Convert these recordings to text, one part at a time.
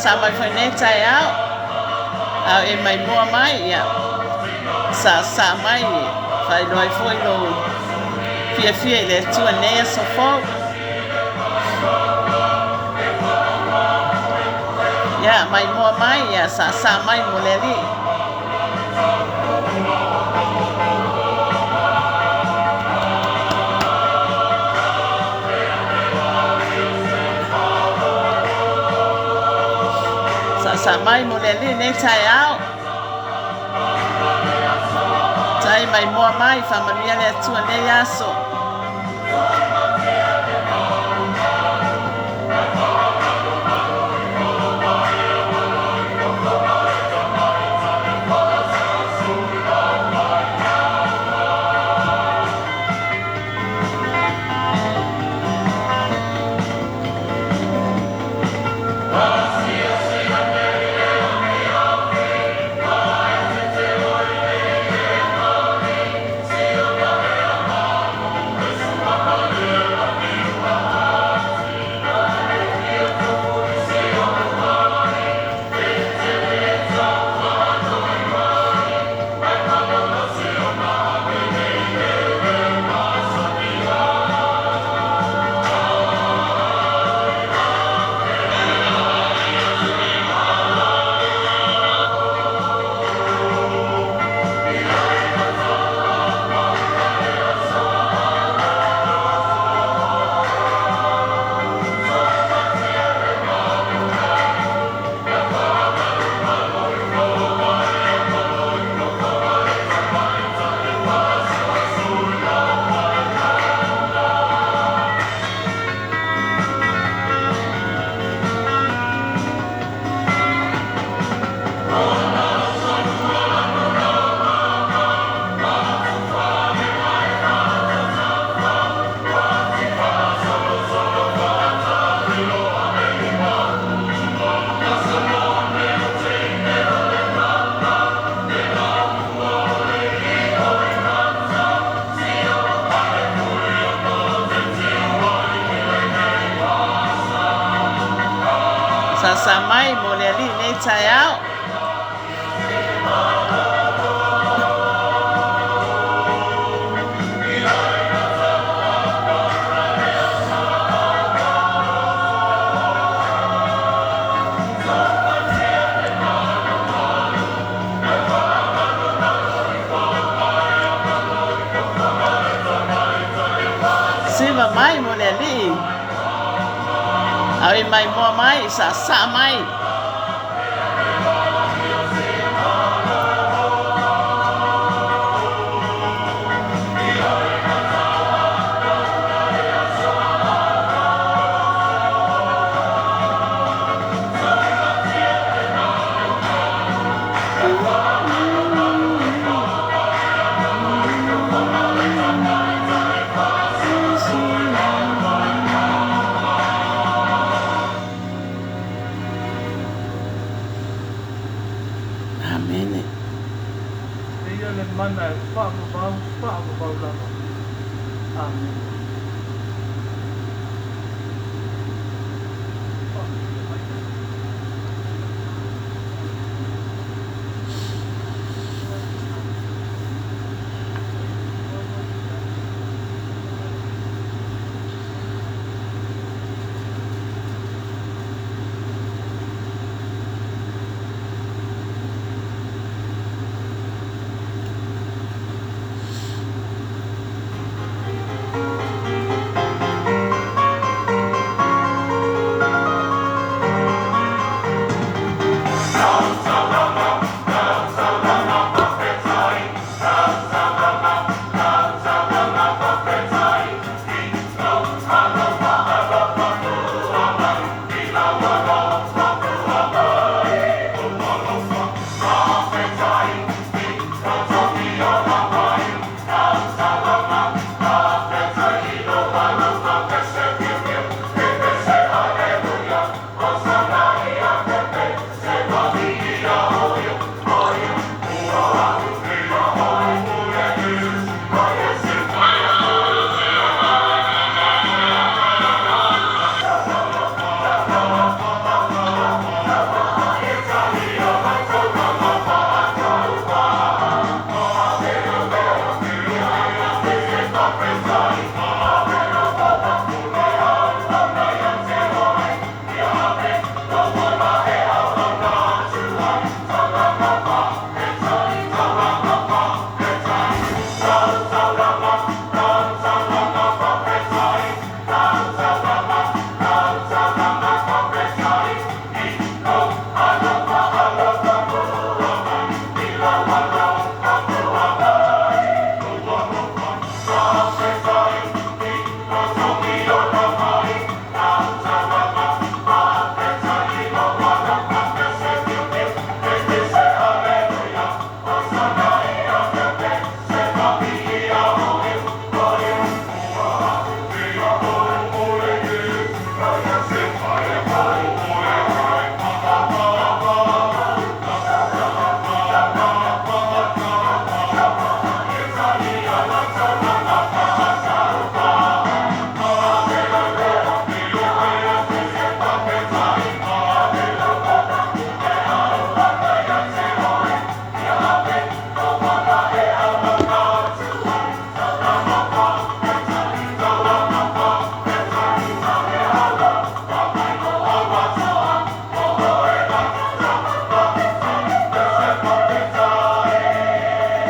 sa mai foi nei tai au e mai mua mai ia sa mai fai loi foi lo fia le tua nei so Feau ia mai mua mai ia sa mai mo le li sa mai mo le li nei tai au tai mai mua mai fa maria le tua nei aso Yeah. tai out. Siva mai mo le li. Ai mai mo mai sa mai. Amen. Dia le mana pa lama. Amen.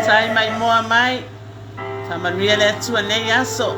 Tai mai moa mai. Tamaria le atua nei aso.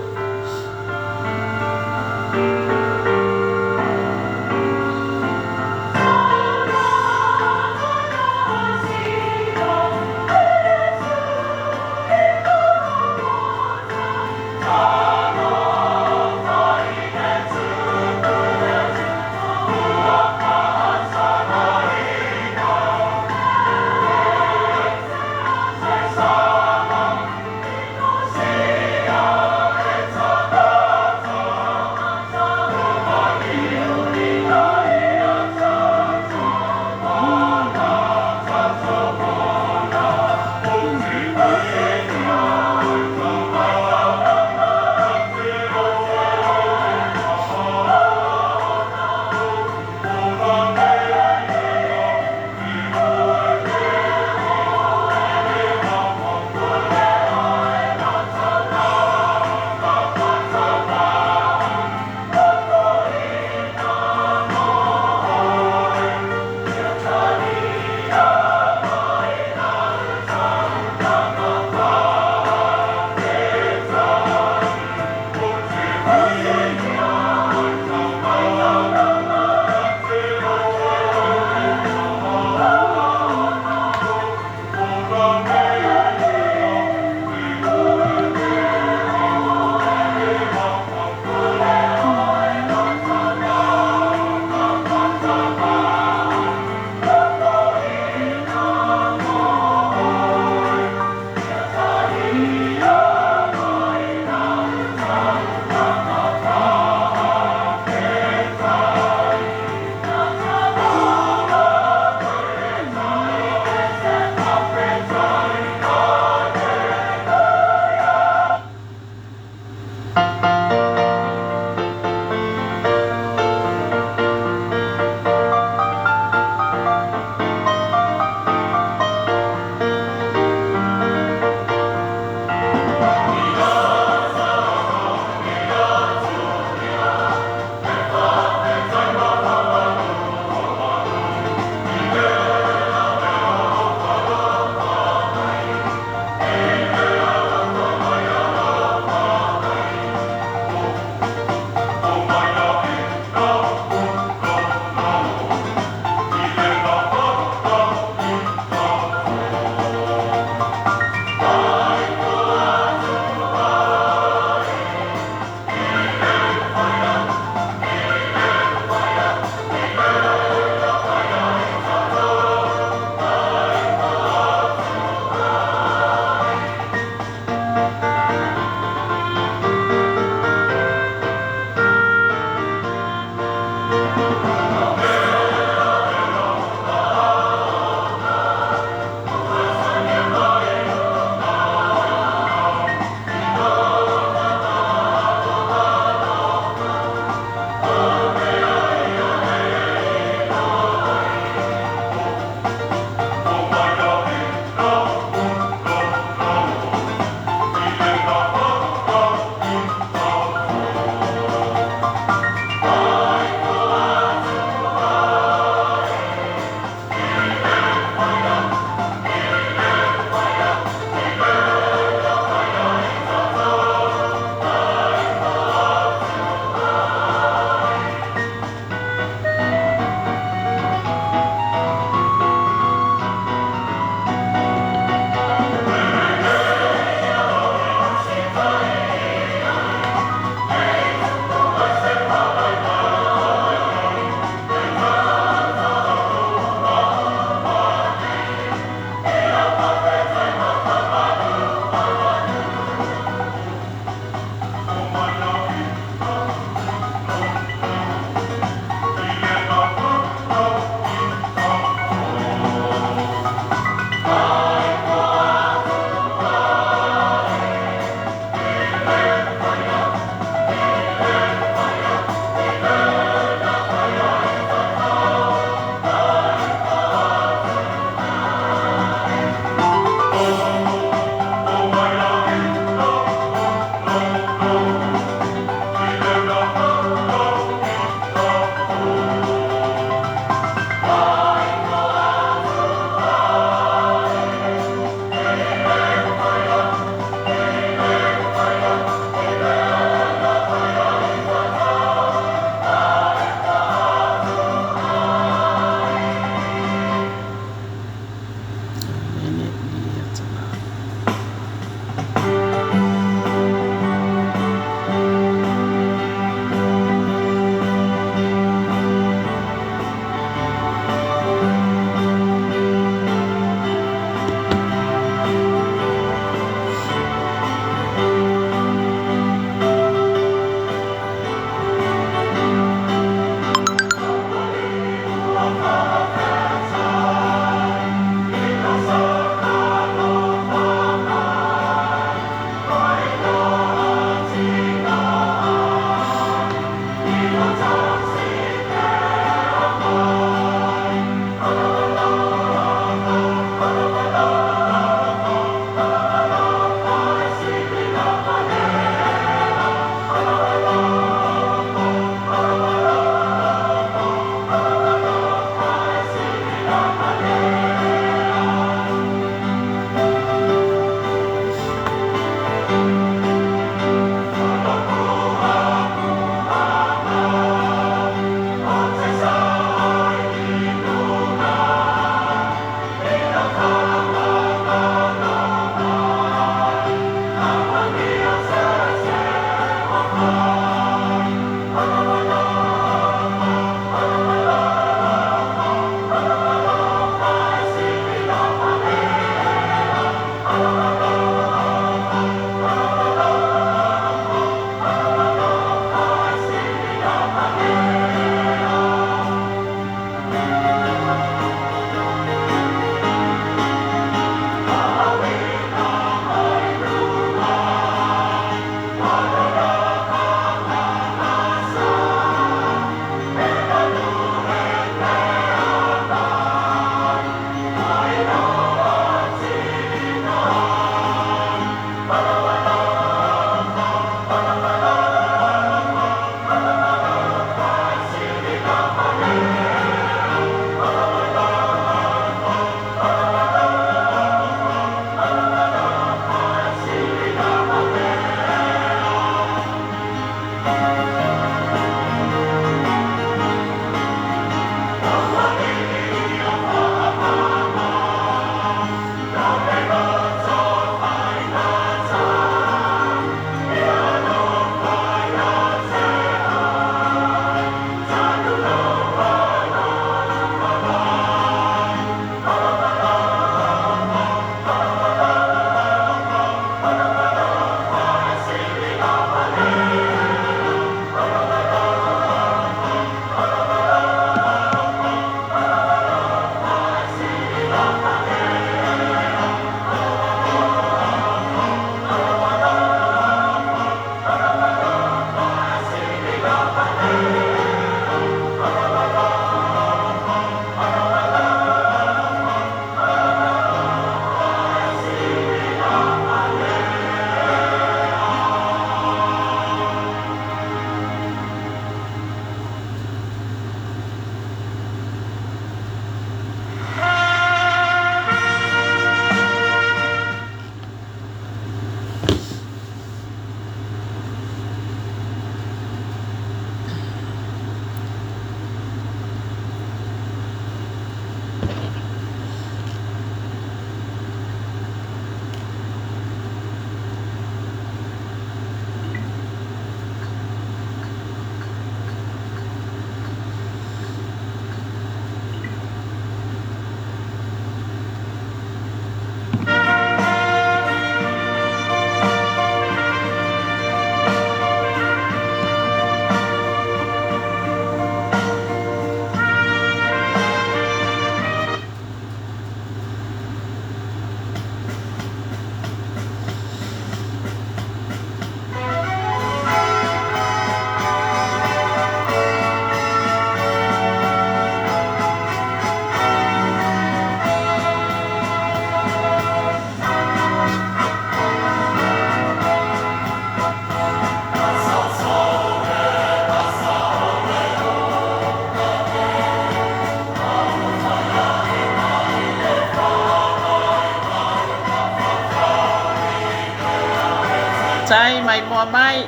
mai moa mai.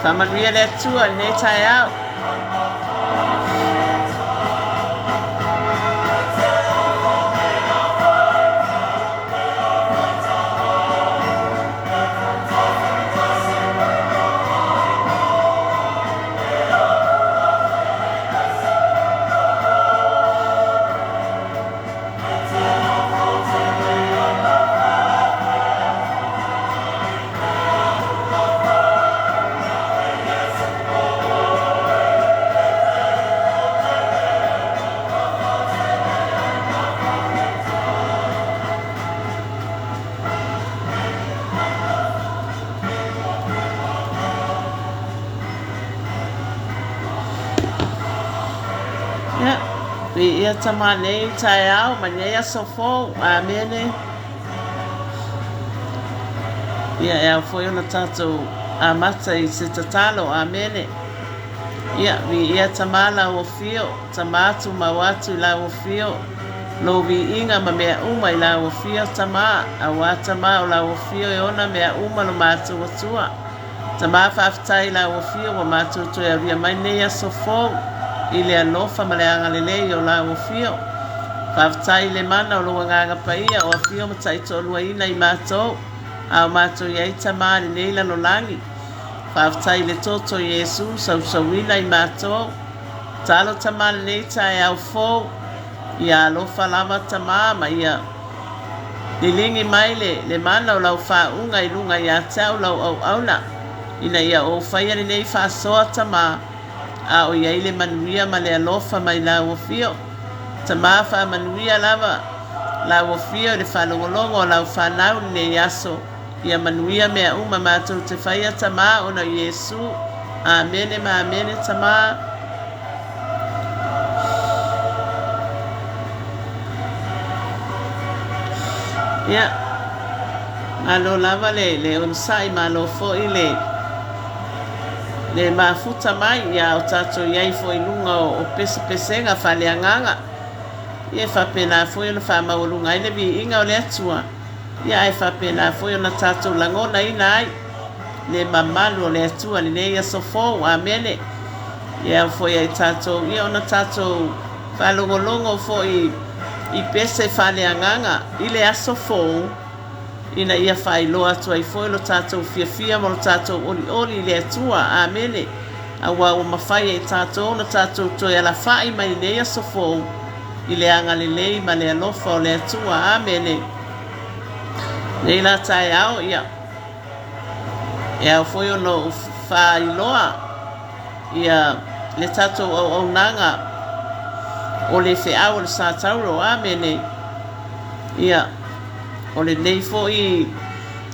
Whamanuia le tua nei tai au. Ia tama nei tai au ma nei aso Feau amene ia e au foi ona tatou amata i Satauro amene ia ia tamala o fio tamatu mawatu la o fio lo vi inga ma mea uma i la o fio tama awata ma o la o fio e ona mea uma lo matu o tua tama faftai la o fio o matu to ia via mai nei aso Feau ile alofa ma le angalele o la o fio faftai le mana o lo nganga paia o fio ma tai to lua ina i mato a mato ia ita ma le neila lo langi faftai le toto Yesu sau sauina i mato talo tama le neita e au Feau ia alofa lava tama ma ia lilingi mai le mana o lau faunga i lunga ia tau lau au auna ina ia o faia le nei fasoa tama a o ia ile manuia ma le alofa mai la o fio tama fa manuia lava la o fio le falongolongo o lau fanau ne yaso ia manuia mea uma matou te faia tama ona Yesu amene ma amene tama ia malo lava le onsai malo fo le mafuta mai ia o tatou iai foi lunga o pesepesenga faleanganga ia whapena foi ona whamaulunga ai le viinga o le atua ia ai whapena foi ona tatou langona ina ai le mamalu o le atua le nei aso Feau amene ia foi ai tatou ia ona tatou whalongolongo foi i pese faleanganga i le aso Feau ina ia whailoa atu ai foi lo tatou fiafia mo lo tatou oli le atua amene awa o mawhai e tatou na tatou toi ala whai mai nei aso Feau i le angalelei ma le alofa o le atua amene nei la tai au ia foi ono whailoa ia le tatou au nanga o le Feau o le Satauro amene ia o le nei foi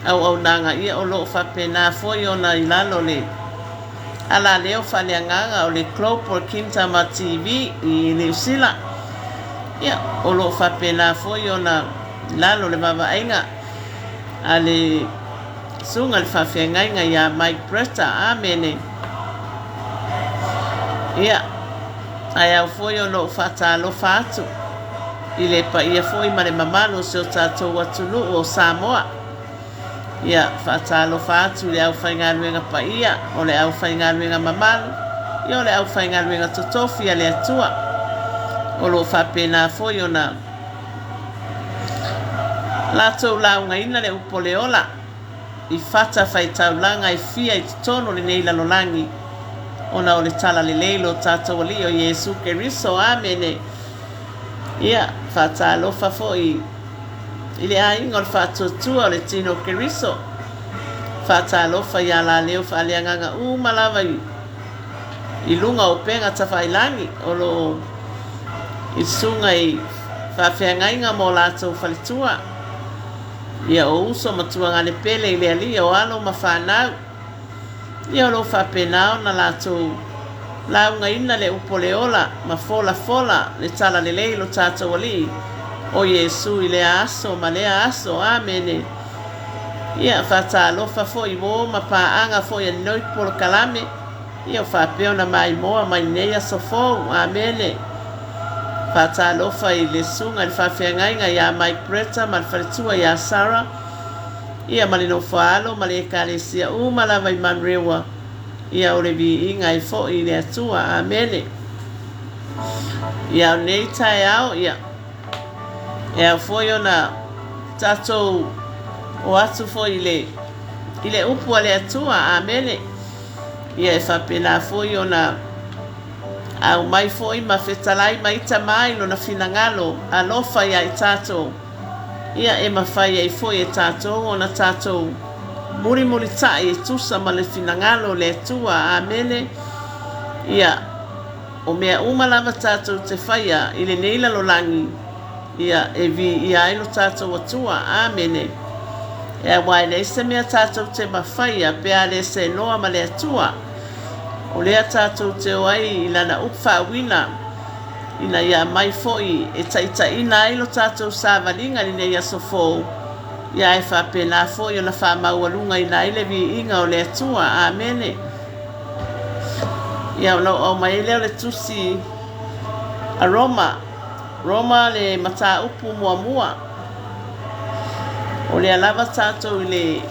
au nanga ia o lo whapena foi ona i lalo le ala leo whaleanganga o le Global Kintama TV i New Zealand ia o lo whapena foi ona lalo le mawaiga a le sunga le whawhiangainga ia Mike Bretta amene ia ai au foi ono whatalofa atu i le pa ia foi ma le mamano se o tatou atunu o Samoa ia whatalofa atu le au whaingaluenga pa ia o le au whaingaluenga mamano i o le au whaingaluenga totofi a le atua o lo whapena foi ona latou launga ina le upo le ola i whata whaitaulanga i fia i tono le neila lolangi ona o le tala le leilo tatou ali o Yesu Keriso amene ia whatalofa foi i le ainga o le whatuatua o le tino Keriso whatalofa ia la leo whaaleanganga malava i lunga o penga tawhailangi o lo i sunga i whawhiangainga mo latou whalitua ia o uso matua ngane pele i le alia o alo ma whanau ia o lo whapenao na latou launga ina le upo le ola ma fola le tala le leilo tatou ali o Yesu i le aso ma le aso amene ia whatalofa foi mo ma paanga foi anoi polo kalame ia whapeo na mai moa mai nei aso Feau amene whatalofa i le sunga i whawhiangainga ia Mike Bretta ma whalitua ia Sarah Ia malino whaalo, male kalesia lava I manrewa. Ia o le vi inga I fo I le atua, amene. Ia o nei tae au, ia. Ia foi ona tatou o atu foi ile upu ale atua, amene. Ia e whapena foi ona au mai foi ma fetalai ma ita mai no na finangalo alofa ia I tatou. Ia e mawhai e foi e tatou ona tatou muri tai e tusa ma le finangalo le atua, amene. Ia o mea lava tatou te whaia I le neila lo langi. Ia e vi ia ilo tatou atua, amene. Ia wai le se mea tatou te mawhaia pea le se noa ma le atua. O lea tatou te oai I lana upfa wina. Ina ia mai foi e taita ina ilo tatou savalinga ni ne ia sofou. Ia e whapena foi o na whamaualunga ina ile vi inga o le atua, amene. Ia o mai leo le tusi a Roma le mata upu mua. O le alava tatou I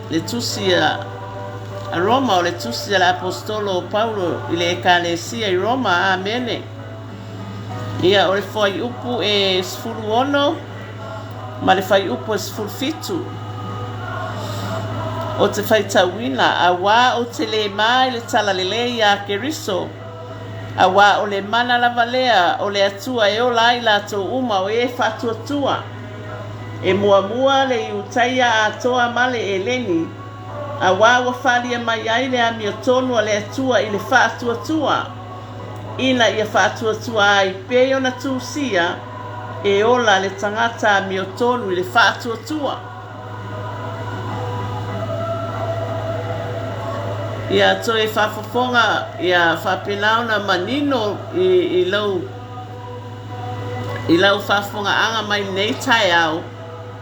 le tusi a Roma o le tusi al apostolo Paulo I le ekalesia I Roma, amene. Ia o le foi upu e sfuru ono, ma le fai upu e sfuru fitu. O te fai tauina, a wā o te le mai le tala lele ia keriso. A wā o le mana lava lea o le atua e o lai la tō uma o e whatuatua. E mua le iutaia a toa male e leni. A wā wa whalia mai ai le ami o tonu a le atua I le whatuatua. Ina ia whatuatua ai peo na tūsia e ola le tangata ami o tonu I le whatuatua. Ia to e whafafonga, ia whapinao na manino I lau whafonga anga mai nei tai au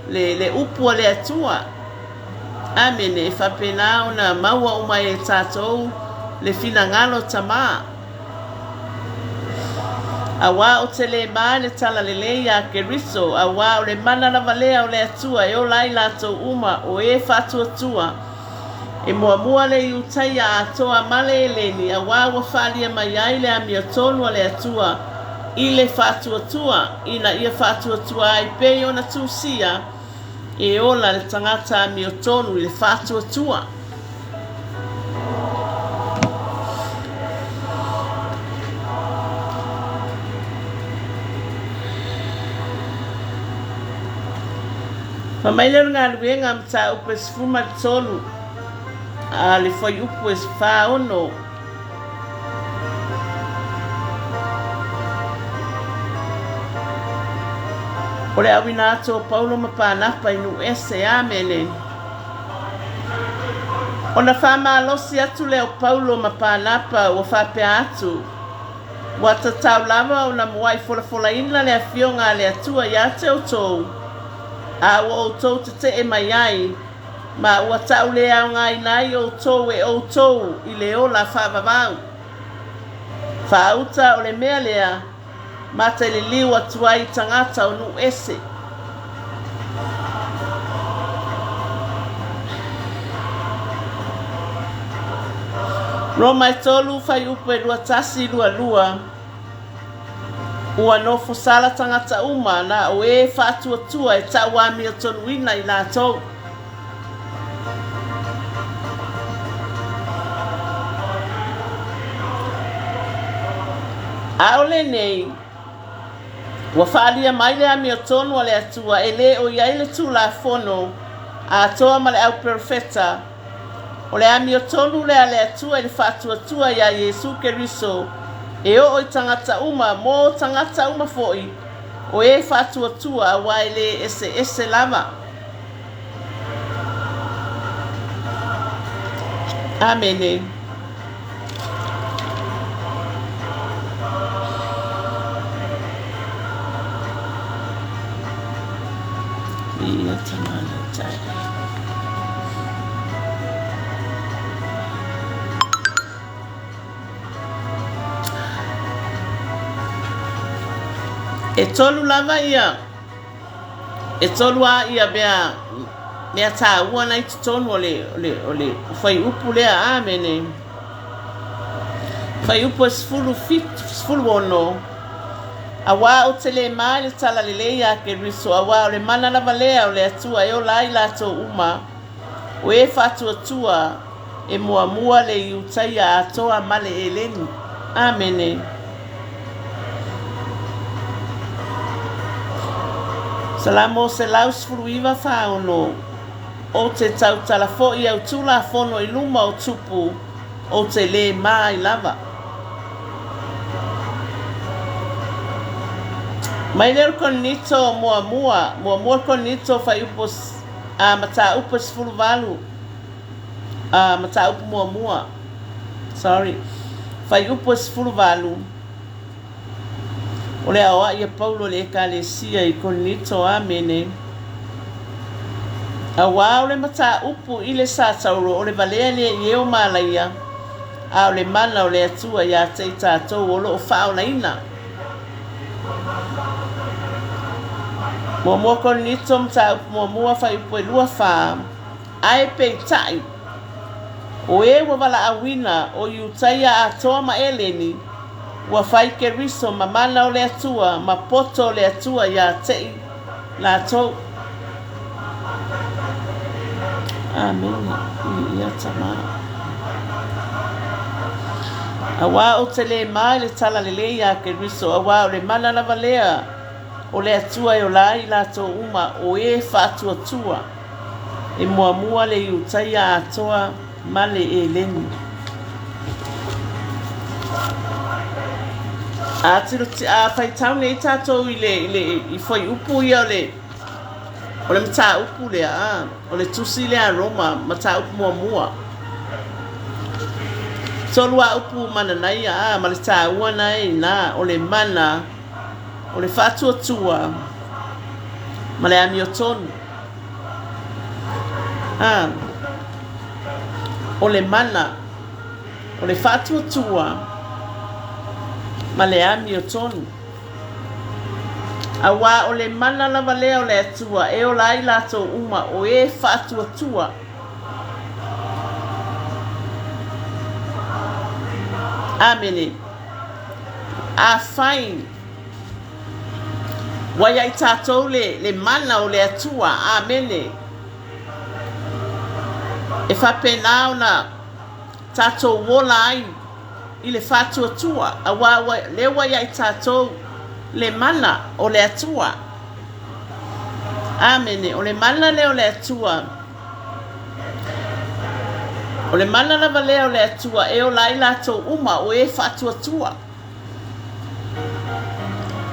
le upua le atua. Amene e whapinao na maua umai e tātou le finangalo tamaa. A wā o te le mai le tala lele ia keriso, a wā o le mana lava lea o le atua e o lai lato uma o e whatuatua. E mua le iutaia a toa male e leni, a wā wa whalia mai ai le ami o tonu a le atua I le whatuatua, ina ia whatuatua ai pe o na tūsia e ola le tangata ami o tonu I le whatuatua. Pamaile ngā luenga mta upe sfuma tonu a le foi upu e Feau no. O le awina ato Paulo mapanapa inu ese, amene. O na whama alosi atu leo Paulo mapanapa o whapea atu. Wa tatau lava o na muai fola ina le afionga le atua ia te o tou. A o tou te e mai ai. Ma ua tau le au ngai nai o tou e o tou I le ola whavavau. Whauta o le mea lea, mata le liu atuai tangata o nu ese. Roma e tolu fai upe lua tasi lua. Ua nofo sala tangata uma na o e whatuatua e tawami o tonu ina I la tou. Aole nei, wa whaalia mai le ami o tonu a le atua e le o iai le tū la fono a toa ma le au perfeta. O le ami o tonu le a le atua e le whatuatua ia Yesu Keriso e o tangata uma mo tangata uma foi o e whatuatua a wai le ese lava. Amene. Ia tamana tai. E tolu lava ia. E tolu a ia bea mea tā ua nei tutonu o le whai upu lea amene. Whai upu e sfulu ono. A wā o te le mai le tala le leia ke riso. A wā o le mana lava lea o le atua e o lai lato uma. O e whatua tua e mua mua le iutaia atoa male e leni. Amene. Salamo se lau sfulu iwa whaono. O te tau talafo i au tula fono i luma o tupu o te le mai lava. Mai leo konito mua konito fai upos mata upos fulu valu. Mata upu mua. Sorry. Fai upos fulu valu. Ole awa ia Paulo le ekalesia i konito amene. Awa ole mata upu ile Satauro ole valea le ieo malaia. A ole mana ole atua ia te tātou o lo whao na ina. Mua konito mta upu mua whai upu e lua wha. Ai pe tai. O e wawala awina o iutaia atoa ma eleni. Wa whai ke riso ma mana ole atua ma poto ole atua ia te la tau. Amen. Ia tamara. Awa o te le mai le tala le leia ke riso. Awa o le mana lava lea. O le atua e o lai lato uma o e whātua tua. E mua le iutaia atoa male e leni. A tiro a whai taune i tātou i whai upu ia o le mata upu lea, o le tusi lea Roma, mata upu mua. Tolua upu mananai ma le tā ua nei na o le mana, o le whātua tua, ma le ami o tonu. O le mana, o le whātua tua, ma le ami o tonu. Awa o le mana lava lea o le atua, e o lai lato uma, o e whātua tua. Amene. A whain. Wai ai tātou le mana o le atua, amene. E whapena o na tātou wola ai i le whātua tua. Awa le wai ai tātou le mana o le atua. Amene. O le mana le o le atua. O le mana lava lea o le atua e o lai lato uma o e whātua tua.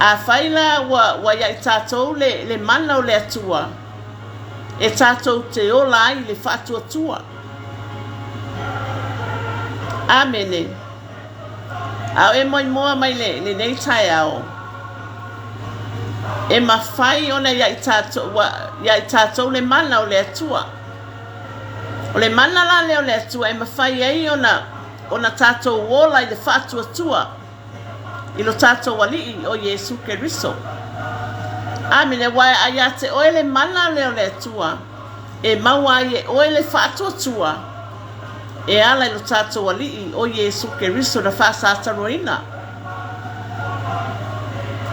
A whaila wa iai tātou le mana o le atua. E tātou te o lai le whātua tua. Amene. Au e moi moa mai le nei tai au. E mawhai ona iai tātou le mana o le atua. O le mana la leo le atua e mawhai ei ona tātou wola i le whātua tua. I lo tātou alii o Yesu Keriso. Amene wai aia te oe le mana leo le atua. E maua e oe le whātua tua. E ala i lo tātou alii o Yesu Keriso na Satauro ina.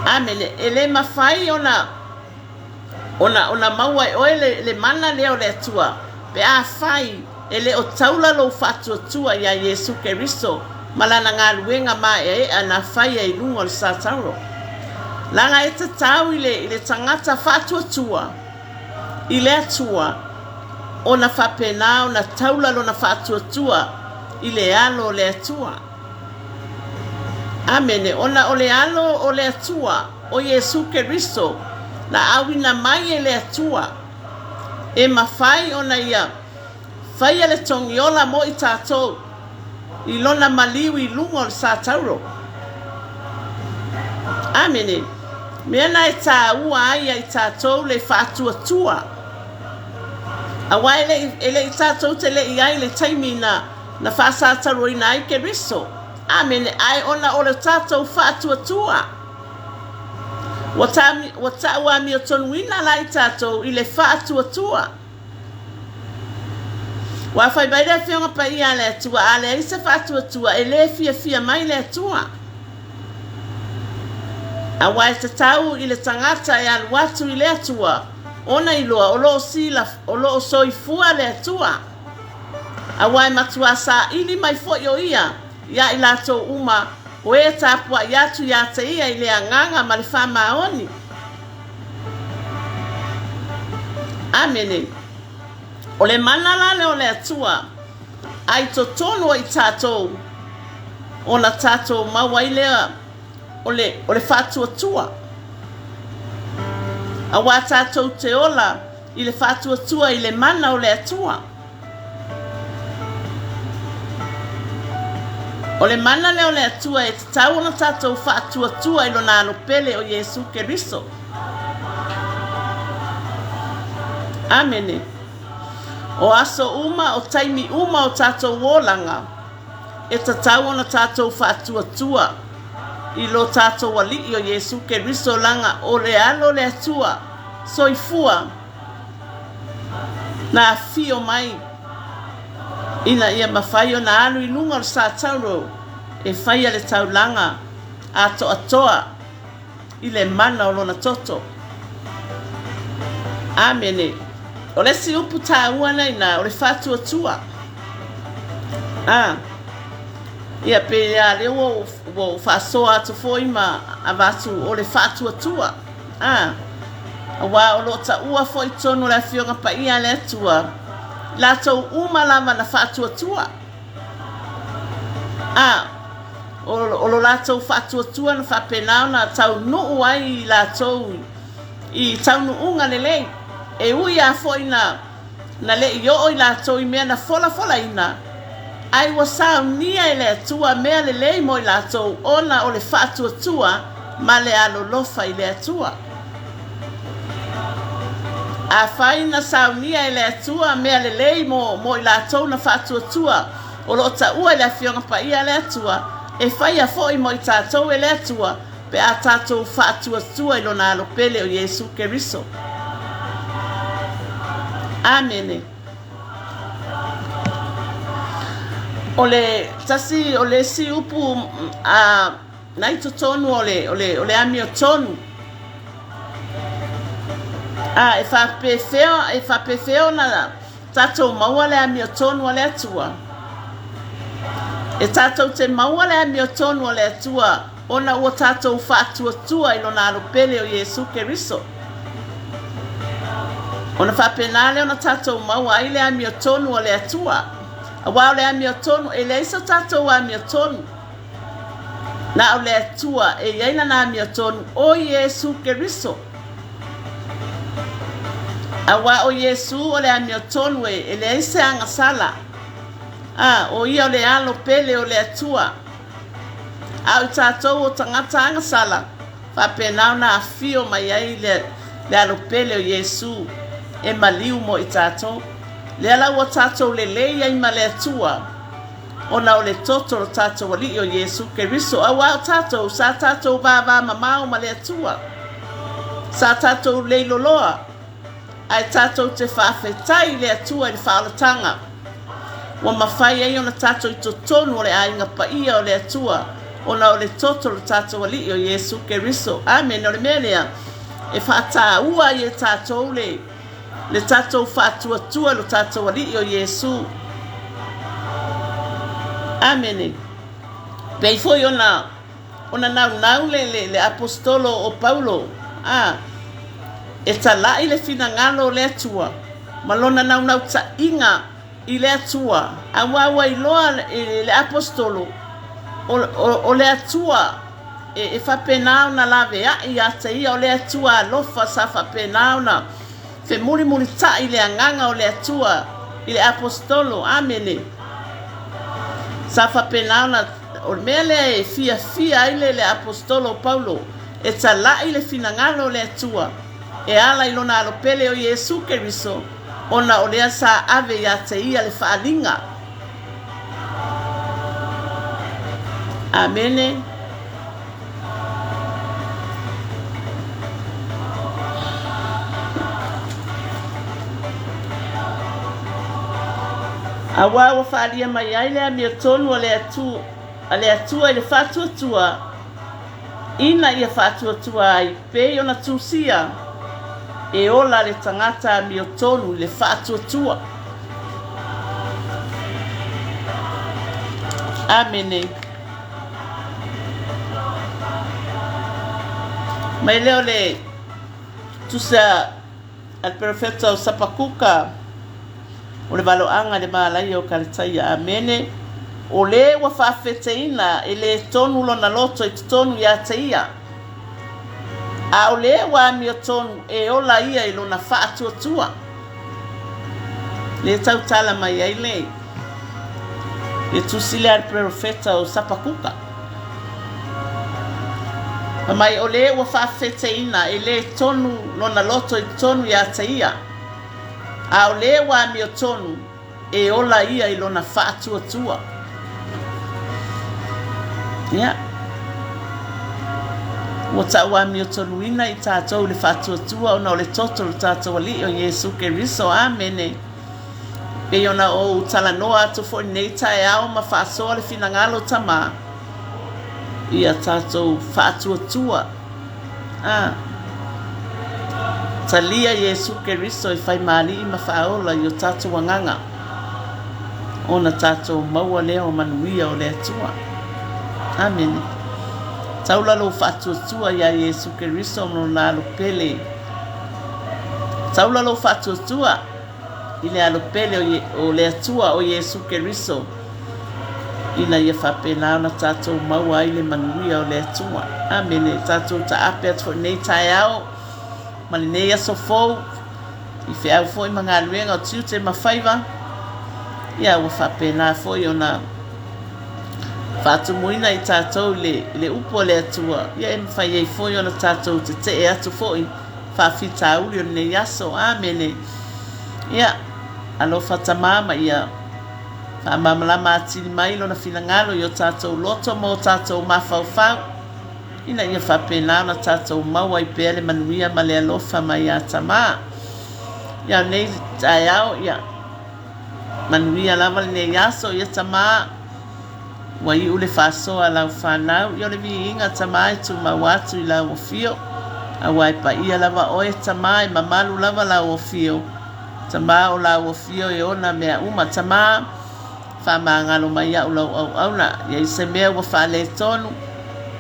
Amene, e le mawhai ona maua e oe le mana leo le atua. Pe a whai e le o taula lo whātua tua ia Yesu Keriso. Malana ngā luenga mai e ana whai e lunga o le Satauro. Langa e te tau i le tangata whātua tua. I le atua. Ona whapena ona taula lo na whātua tua. I le alo le atua. Amene, ona o le alo o le atua. O Yesu Keriso. Na awina mai e le atua. E mawhai ona ia. Whai le tongiola mo I tātou. I lona maliu I lunga o le Satauro. Amene. Meana e tā ua aia I tātou le whātua tua. Awa ele I tātou te le I ai le taimi na Satauro ina ai Keriso. Amene. Ai ona o le tātou whātua tua. Wata ua mi o tonu ina la I tātou I le whātua tua. Wa fai bai le fionga pa ia le tua ale isa fatu tua ele fia mai le tua. A wai te tau i le tangata e alu atu i le tua. Ona iloa o lo sila o lo soifua le tua. A wai matua sa ili mai fo yo ia. Ia i lato uma o e tapua i atu ia te ia i le anganga ma le whama oni. Amene. O le manalale o le atua, ai to tono i tātou, o na tātou maua i lea, o le whātua tua. A wā tātou te ola, i le whātua tua i le mana o le atua. O le mana leo le atua e te tau na tātou whātua tua i lo nā pele o Yesu Keriso. Amene. O aso uma o taimi uma o tātou wōlanga e ta tau na tātou whātua tua i lo tātou wali o Yesu Keriso langa o le alo le atua soifua na fio mai ina ia mawhai o na alu i lunga o Satauro e whai ale taulanga ato atoa i le mana o lona toto. Amene. O le si upu tā uana ina o le whātua tua. Ia pe ia leo o whasoa atu foima a vatu o le whātua tua. A wā o lo ta ua foi tonu le fionga pa ia le tua. La tau umalama na whātua tua. O lo la tau whātua tua na whapenao na tau nuu ai i la tau i tau nuunga lelei. E ui a foi na le i o i la tau i mea na fola ina. Ai wa sao nia i le tua mea le lei mo i la tau ona o le whātua tua ma le alo lofa i le tua. A whai na sao nia i le tua mea le lei mo i la tau na whātua tua o lo ta ua i le fionga pa ia le tua e whai a foi mo i tātou e le tua pe a tātou whātua tua i lo na alo pele o Yesu Keriso. Amene. O le tasi o le si upu nai to tonu o le ami o tonu. E fa pe feo na tatou maua le ami o tonu o le atua. E tatou te maua le ami o tonu o le atua ona ua tatou whātua tua i lona alo pele o Yesu Keriso. Ona whapenale ona tātou maua ai le ami o tonu o le atua. A wao le ami o tonu e le isa tātou ami o tonu. Na o le atua e iaina na ami o tonu o Yesu Keriso. A wa o Yesu o le ami o tonu e le isa anga sala. O ia o le alo pele o le atua. Au tātou o tangata anga sala. Whapenao na afio mai ai le alo pele o Yesu. E maliu mo i tātou. Le ala ua tātou le leia i ma le atua. Ona o le toto o tātou ali o Yesu Keriso. A wao tātou, sa tātou vāvā mamau ma le atua. Sa tātou leiloloa. Ai tātou te whawhetai le atua i le whaalatanga. Wa mawhai ai ona tātou i totonu o le ainga pa ia o le atua. Ona o le toto o tātou ali o Yesu Keriso. Amen. O le melea. E whata ua i e tātou le tātou whātua tua lo tātou ali o Yesu. Amene. Pei foi ona nau le apostolo o Paulo. E talai le finangalo le atua. Malona nau ta inga i le atua. Awawa i loa le apostolo. O le atua. E whapenao na lawe i ata ia o le atua lofa sa whapenao na. Fe muri ta i le anganga o le atua i le apostolo. Amene. Sa whapenao na o mele e fia i le apostolo Paulo. E talai le finangalo le atua. E ala ilona alo pele o Yesu Keriso. Ona o lea sa ave ia te ia le whaalinga. Amene. Awa wa whaalia mai ai lea mea tonu a le atua i le whātuatua. Ina ia whātuatua ai pe ona tūsia. E ola le tangata mea tonu le whātuatua. Amene. Mai leo le tusa al profeta o Sapakuka o le valoanga le malai o kalitaia. Amene. O le wa whawheteina e le tonu lona loto i tonu ia te ia. A o le wa mio tonu e ola ia i lona whaatuatua. Le tautala mai ai le. Le tusile al profeta o Sapakuka. Mai o le wa whawheteina e le tonu lona loto i tonu ia te ia. A o le wa mio tonu e ola ia i lona whaatuatua. Yeah. Wata wa mio tonu ina i tātou le whaatuatua ona o le toto le tātou ali o Yesu Keriso. Amene. Pe ona o talanoa atu fo nei tae ao ma whaasoa le finangalo tama. Ia tātou whaatuatua. Talia Yesu Keriso i whai maali i ma whaola i o tātou wanganga. Ona tātou maua leo manuia o le atua. Amen. Taula lo whaatuatua ia Yesu Keriso no la pele. Taula lo whaatuatua i le pele o le atua o Yesu Keriso. Ina ia whapena ona tātou maua i le manuia o le atua. Amen. Tātou ta ape atu nei tae ao. Mali nei aso Feau. I whiau fo i mga aluenga o tiute mawhaiva. Ia ua whapena fo i ona whaatumuina i tātou le upo le atua. Ia e mwhai ei fo i ona tātou te e atu fo i whawhita uli o nei aso. Amene. Ia alo whatamama ia whaamamalama atini mai lona finangalo i o tātou loto mo tātou mawhauwhau. Ina ia whapena ona tātou maua i pēle manuia ma le alofa mai a tama. Ia nei tae au ia manuia lama le nei aso ia tama. Wa i ule whasoa lau whanau. Ia le vi inga tama i tu mawatu i lau o fio. A wai pa ia lava oe tama i mamalu lava lau o fio. Tama o lau o fio i ona mea uma tama. Whamangalo mai au lau au auna. Ia i se mea wa whale tonu.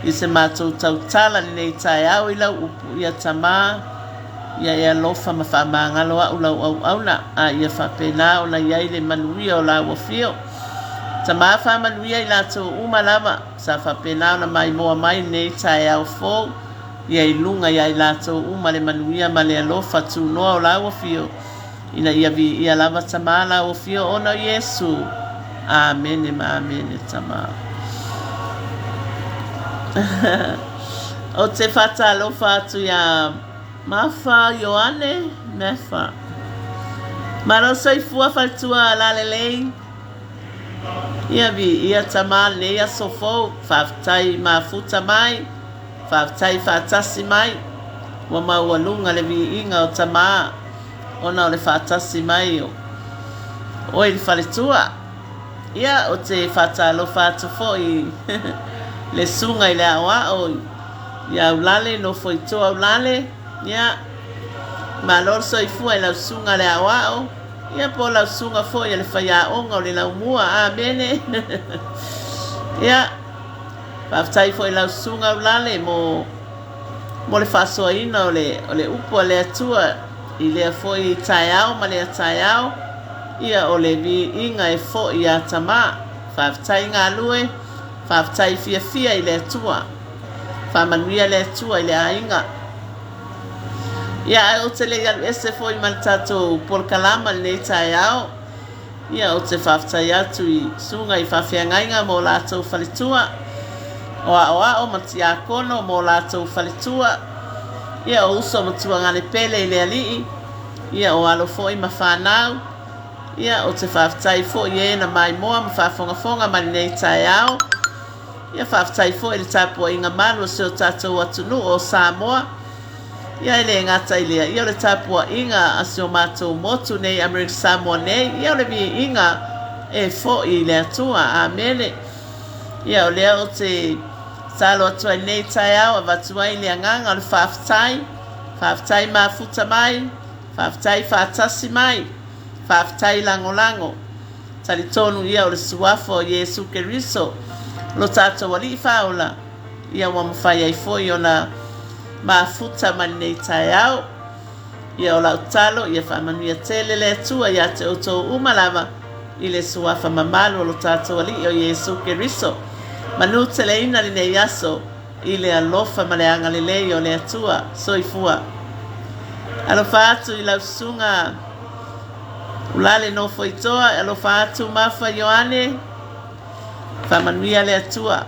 I se mātou tautala ni nei tae au i lau upu ia tama. Ia e alofa ma whamangalo au lau au auna. A ia whapena o la iai le manuia o lau o fio. Tama whamanuia i lato umalama. Sa whapena o na mai moa mai nei tae au Feau. Ia i lunga ia i lato umale manuia ma le alofa tu noa o lau o fio. Ina ia vi ia lava tama lau o fio ona Yesu. Amene ma amene tama. O te whata alofa atu ia Mafa Ioane Mefa. Marosa i fua whaitua la lelei. Ia vi ia tama le ia so Feau. Whaftai mafuta mai. Whaftai whatasi mai. Wa maualunga le vi inga o tama. Ona o le whatasi mai o. Oi le whaletua. Ia o te whata alofa atu Feau i le sunga i le awa o ia ulale no foi toa ulale ia malorso i fua i lau sunga le awa o ia po lau sunga fo i le whaia onga o le lau mua. Amene. Ia whaftai fo i lau sunga ulale mo le whasoa ina o le upo le atua i lea fo i tae au ma lea tae au ia o le vi inga e fo i a tama. Whaftai ngā lue. Whaftai fia i le atua. Whamanuia le atua i le ainga. Ia o te le alu ese fo i mani tātou polkalama le tae au. Ia o te whaftai atu i sunga i whawhiangainga mo lātou whalitua. Oa o mati a kono mo lātou whalitua. Ia o uso matua ngane pele i le alii. Ia o alo fo i mawhanau. Ia o te whaftai fo i e na mai moa ma whafongafonga mani nei tae au. Ia whaftai fo i le tāpua inga manu o seo tātou atunu o Samoa. Ia ele ngata i lea. Ia o le tāpua inga a seo mātou motu nei Amerika Samoa nei. Ia o le vi inga e fo I le atua amene ia o lea o te salo atua nei tai au a vatuai le anganga o le whaafitai mafuta mai whaafitai whaatasi mai whaafitai lango tali tonu ia o le suafo o Yesu Keriso lo tato wali faula ia wa mawhai ai foi o na mafuta mani nei tai au ia o lau talo ia whaamanuia tele le atua ia te oto umalama I le suafa mamalu o lo tato wali o Yesu Keriso manu tele ina li nei aso I le alofa ma le anga lelei o le atua soifua alofa atu I lau sunga ulale no foitoa alofa atu mafa Ioane whaamanuia le atua